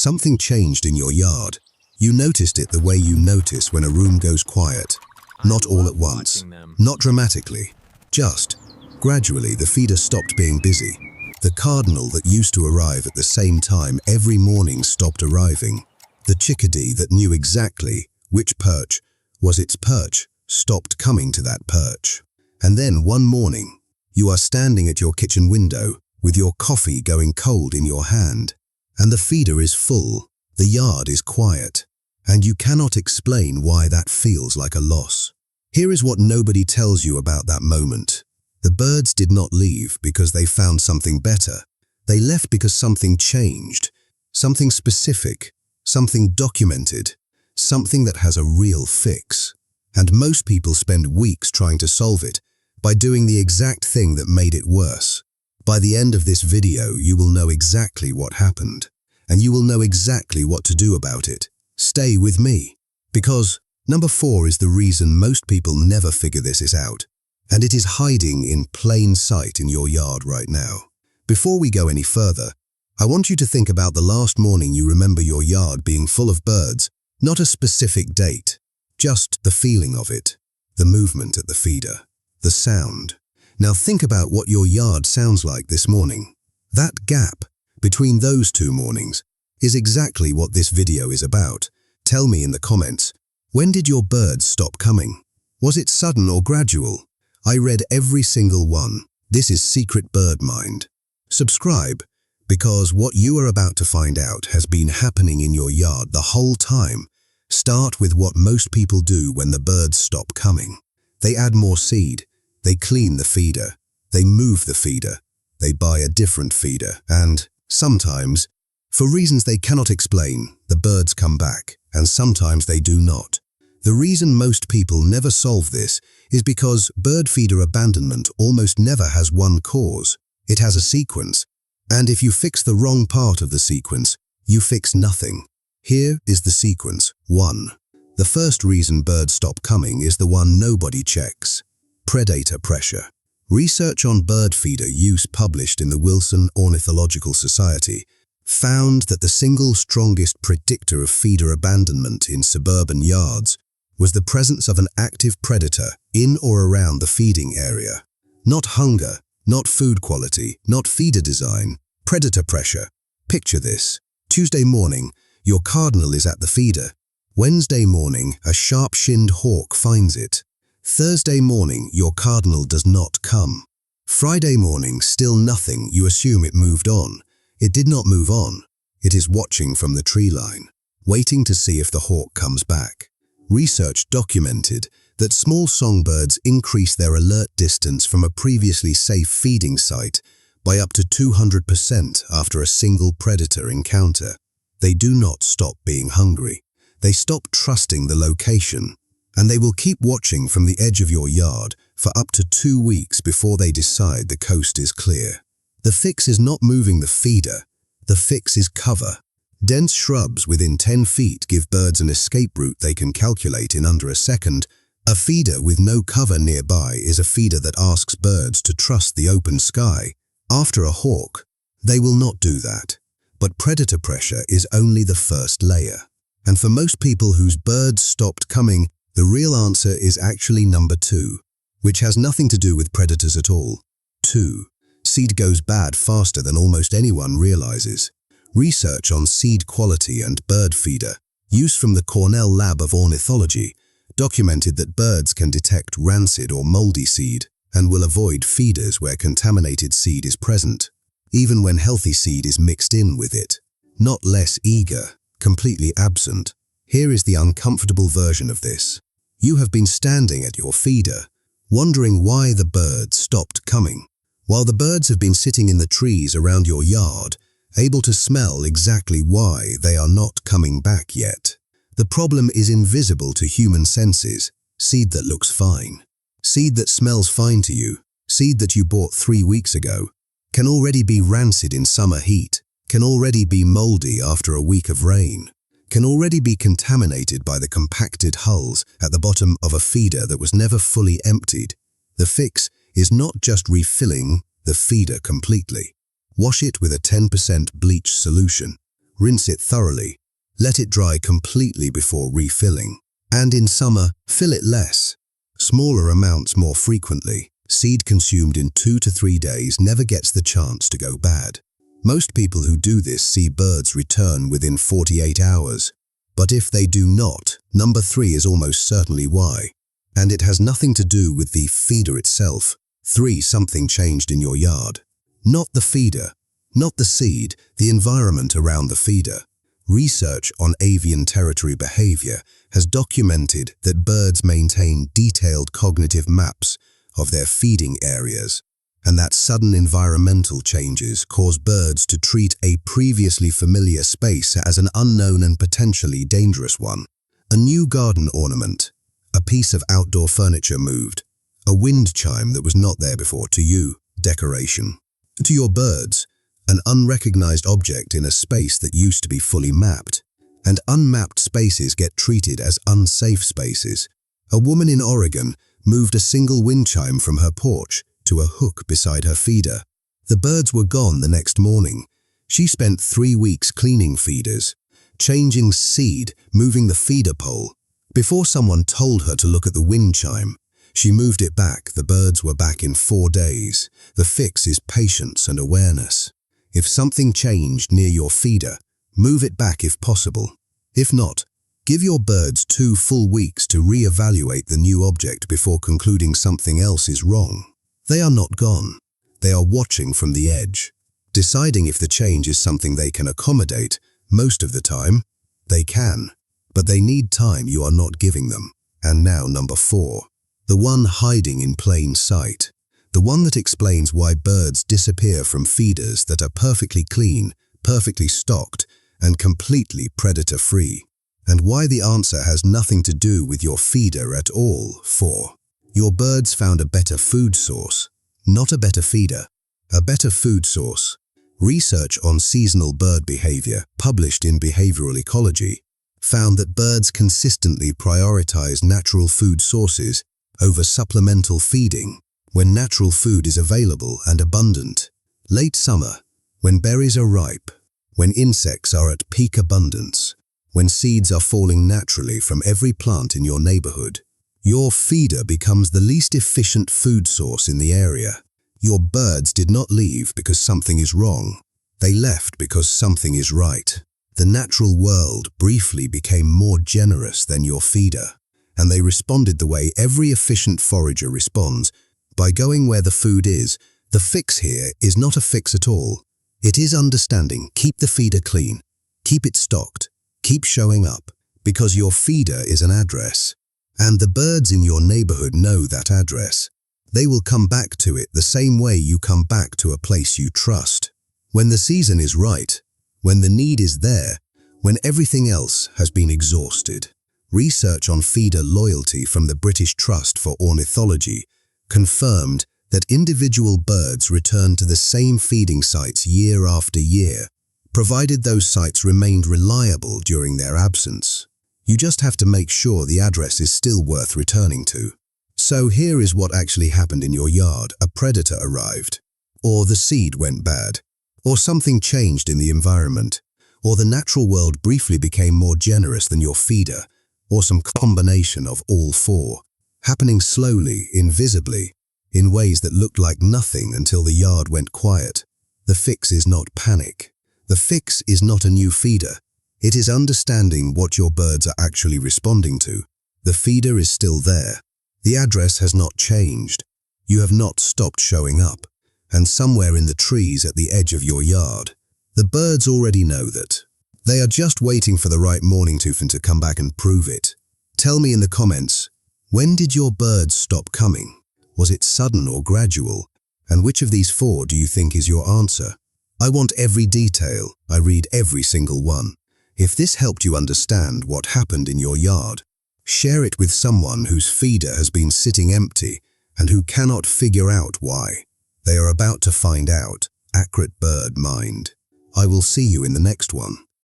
Something changed in your yard. You noticed it the way you notice when a room goes quiet. Not all at once, not dramatically. Just, gradually, the feeder stopped being busy. The Cardinal that used to arrive at the same time every morning stopped arriving. The Chickadee that knew exactly which perch was its perch stopped coming to that perch. And then one morning, you are standing at your kitchen window with your coffee going cold in your hand, and the feeder is full, the yard is quiet, and you cannot explain why that feels like a loss. Here is what nobody tells you about that moment. The birds did not leave because they found something better. They left because something changed, something specific, something documented, something that has a real fix. And most people spend weeks trying to solve it by doing the exact thing that made it worse. By the end of this video, you will know exactly what happened, and you will know exactly what to do about it. Stay with me, because number 4 is the reason most people never figure this out, and it is hiding in plain sight in your yard right now. Before we go any further, I want you to think about the last morning you remember your yard being full of birds, not a specific date, just the feeling of it, the movement at the feeder, the sound. Now think about what your yard sounds like this morning. That gap between those 2 mornings is exactly what this video is about. Tell me in the comments, when did your birds stop coming? Was it sudden or gradual? I read every single one. This is Secret Bird Mind. Subscribe, because what you are about to find out has been happening in your yard the whole time. Start with what most people do when the birds stop coming. They add more seed, they clean the feeder, they move the feeder, they buy a different feeder, and sometimes, for reasons they cannot explain, the birds come back, and sometimes they do not. The reason most people never solve this is because bird feeder abandonment almost never has one cause. It has a sequence, and if you fix the wrong part of the sequence, you fix nothing. Here is the sequence. 1. The first reason birds stop coming is the one nobody checks. Predator pressure. Research on bird feeder use published in the Wilson Ornithological Society found that the single strongest predictor of feeder abandonment in suburban yards was the presence of an active predator in or around the feeding area. Not hunger, not food quality, not feeder design, predator pressure. Picture this. Tuesday morning, your Cardinal is at the feeder. Wednesday morning, a sharp-shinned hawk finds it. Thursday morning, your Cardinal does not come. Friday morning, still nothing. You assume it moved on. It did not move on. It is watching from the tree line, waiting to see if the hawk comes back. Research documented that small songbirds increase their alert distance from a previously safe feeding site by up to 200% after a single predator encounter. They do not stop being hungry. They stop trusting the location, and they will keep watching from the edge of your yard for up to 2 weeks before they decide the coast is clear. The fix is not moving the feeder. The fix is cover. Dense shrubs within 10 feet give birds an escape route they can calculate in under a second. A feeder with no cover nearby is a feeder that asks birds to trust the open sky. After a hawk, they will not do that. But predator pressure is only the first layer. And for most people whose birds stopped coming, the real answer is actually number 2, which has nothing to do with predators at all. 2. Seed goes bad faster than almost anyone realizes. Research on seed quality and bird feeder, use from the Cardinal Lab of Ornithology, documented that birds can detect rancid or moldy seed and will avoid feeders where contaminated seed is present, even when healthy seed is mixed in with it. Not less eager, completely absent. Here is the uncomfortable version of this. You have been standing at your feeder, wondering why the birds stopped coming, while the birds have been sitting in the trees around your yard, able to smell exactly why they are not coming back yet. The problem is invisible to human senses. Seed that looks fine, seed that smells fine to you, seed that you bought 3 weeks ago, can already be rancid in summer heat, can already be moldy after a week of rain, can already be contaminated by the compacted hulls at the bottom of a feeder that was never fully emptied. The fix is not just refilling the feeder completely. Wash it with a 10% bleach solution. rinse it thoroughly, let it dry completely before refilling. And in summer, fill it less. Smaller amounts more frequently. Seed consumed in 2 to 3 days never gets the chance to go bad. Most people who do this see birds return within 48 hours. But if they do not, number 3 is almost certainly why. And it has nothing to do with the feeder itself. 3. Something changed in your yard. Not the feeder, not the seed, the environment around the feeder. Research on avian territory behavior has documented that birds maintain detailed cognitive maps of their feeding areas, and that sudden environmental changes cause birds to treat a previously familiar space as an unknown and potentially dangerous one. A new garden ornament, a piece of outdoor furniture moved, a wind chime that was not there before. To you, decoration. To your birds, an unrecognized object in a space that used to be fully mapped. And unmapped spaces get treated as unsafe spaces. A woman in Oregon moved a single wind chime from her porch to a hook beside her feeder. The birds were gone the next morning. She spent 3 weeks cleaning feeders, changing seed, moving the feeder pole. Before someone told her to look at the wind chime, she moved it back. The birds were back in 4 days. The fix is patience and awareness. If something changed near your feeder, move it back if possible. If not, give your birds 2 full weeks to re-evaluate the new object before concluding something else is wrong. They are not gone. They are watching from the edge, deciding if the change is something they can accommodate. Most of the time, they can, but they need time you are not giving them. And now number 4, the one hiding in plain sight. The one that explains why birds disappear from feeders that are perfectly clean, perfectly stocked, and completely predator-free. And why the answer has nothing to do with your feeder at all. 4. Your birds found a better food source, not a better feeder, a better food source. Research on seasonal bird behavior, published in Behavioral Ecology, found that birds consistently prioritize natural food sources over supplemental feeding when natural food is available and abundant. Late summer, when berries are ripe, when insects are at peak abundance, when seeds are falling naturally from every plant in your neighborhood, your feeder becomes the least efficient food source in the area. Your birds did not leave because something is wrong. They left because something is right. The natural world briefly became more generous than your feeder, and they responded the way every efficient forager responds, by going where the food is. The fix here is not a fix at all. It is understanding. Keep the feeder clean. Keep it stocked. Keep showing up, because your feeder is an address, and the birds in your neighborhood know that address. They will come back to it the same way you come back to a place you trust. When the season is right, when the need is there, when everything else has been exhausted. Research on feeder loyalty from the British Trust for Ornithology confirmed that individual birds return to the same feeding sites year after year, provided those sites remained reliable during their absence. You just have to make sure the address is still worth returning to. So here is what actually happened in your yard. A predator arrived, or the seed went bad, or something changed in the environment, or the natural world briefly became more generous than your feeder, or some combination of all 4, happening slowly, invisibly, in ways that looked like nothing until the yard went quiet. The fix is not panic. The fix is not a new feeder. It is understanding what your birds are actually responding to. The feeder is still there. The address has not changed. You have not stopped showing up. And somewhere in the trees at the edge of your yard, the birds already know that. They are just waiting for the right morning to come back and prove it. Tell me in the comments, when did your birds stop coming? Was it sudden or gradual? And which of these 4 do you think is your answer? I want every detail. I read every single one. If this helped you understand what happened in your yard, share it with someone whose feeder has been sitting empty and who cannot figure out why. They are about to find out. Accurate bird mind. I will see you in the next one.